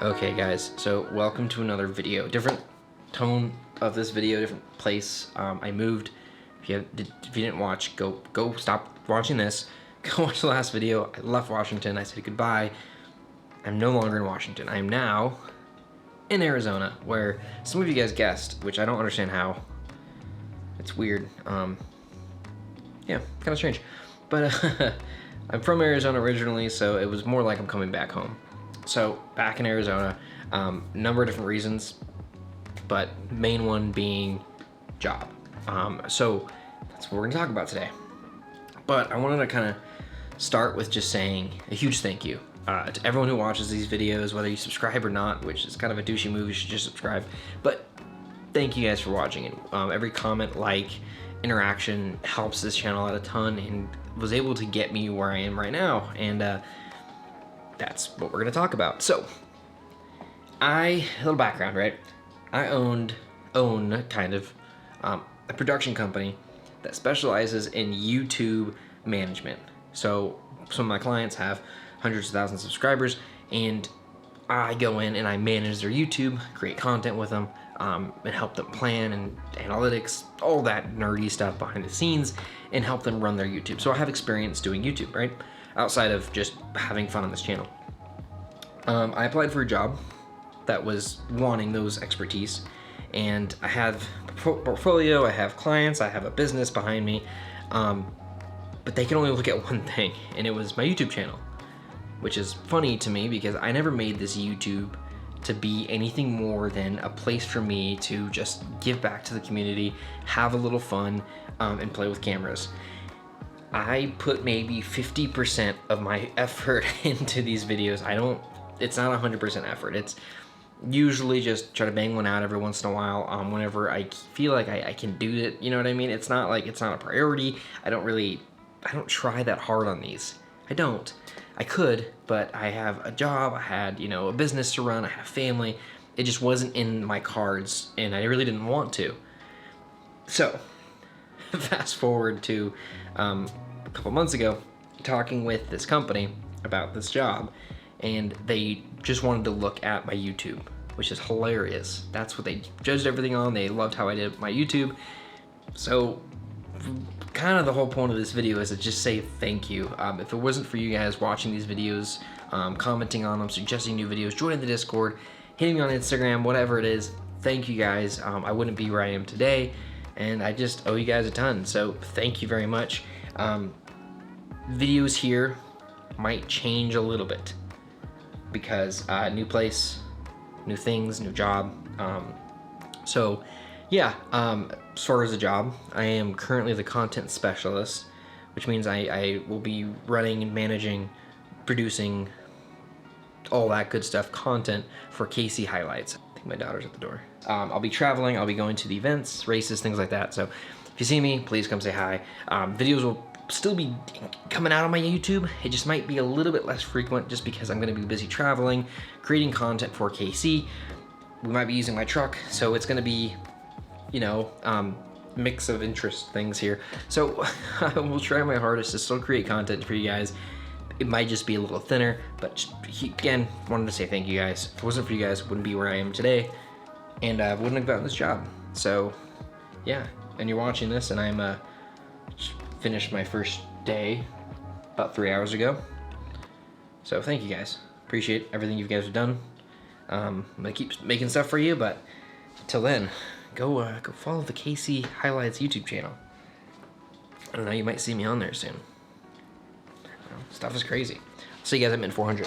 Okay guys, so welcome to another video. Different tone of this video, different place. I moved. If you didn't watch, go stop watching this. Go watch the last video. I left Washington. I said goodbye. I'm no longer in Washington. I am now in Arizona, where some of you guys guessed, which I don't understand how. It's weird. Yeah, kind of strange. But I'm from Arizona originally, so it was more like I'm coming back home. So back in Arizona, number of different reasons, but main one being job. So that's what we're gonna talk about today. But I wanted to kind of start with just saying a huge thank you to everyone who watches these videos, whether you subscribe or not, which is kind of a douchey move, you should just subscribe. But thank you guys for watching it. Every comment, like, interaction helps this channel out a ton and was able to get me where I am right now. And that's what we're gonna talk about. So, a little background, right? I own kind of a production company that specializes in YouTube management. So some of my clients have hundreds of thousands of subscribers, and I go in and I manage their YouTube, create content with them, and help them plan and analytics, all that nerdy stuff behind the scenes, and help them run their YouTube. So I have experience doing YouTube, right? Outside of just having fun on this channel. I applied for a job that was wanting those expertise, and I have a portfolio, I have clients, I have a business behind me, but they can only look at one thing, and it was my YouTube channel, which is funny to me because I never made this YouTube to be anything more than a place for me to just give back to the community, have a little fun, and play with cameras. I put maybe 50% of my effort into these videos. It's not 100% effort. It's usually just try to bang one out every once in a while, whenever I feel like I can do it, you know what I mean? It's not like it's not a priority. I don't try that hard on these. I don't. I could, but I have a job, I had, a business to run, I had a family. It just wasn't in my cards, and I really didn't want to. So, fast forward to a couple months ago, talking with this company about this job, and they just wanted to look at my YouTube, which is hilarious. That's what they judged everything on. They loved how I did my YouTube. So kind of the whole point of this video is to just say thank you. If it wasn't for you guys watching these videos, commenting on them, suggesting new videos, joining the Discord, hitting me on Instagram, whatever it is, thank you guys. I wouldn't be where I am today, and I just owe you guys a ton. So thank you very much. Videos here might change a little bit because new place, new things, new job. So yeah, as far as the job, I am currently the content specialist, which means I will be running and managing, producing all that good stuff, content for KC Highlights. I think my daughter's at the door. I'll be traveling, I'll be going to the events, races, things like that. So if you see me, please come say hi. Videos will still be coming out on my YouTube. It just might be a little bit less frequent just because I'm gonna be busy traveling, creating content for KC. We might be using my truck, so it's gonna be, mix of interest things here. So I will try my hardest to still create content for you guys. It might just be a little thinner, but again, wanted to say thank you guys. If it wasn't for you guys, I wouldn't be where I am today, and I wouldn't have gotten this job. So yeah, and you're watching this, and I'm finished my first day about 3 hours ago. So thank you guys. Appreciate everything you guys have done. I'm gonna keep making stuff for you, but till then, go follow the KC Highlights YouTube channel. I don't know, you might see me on there soon. Stuff is crazy. See you guys at Mint 400.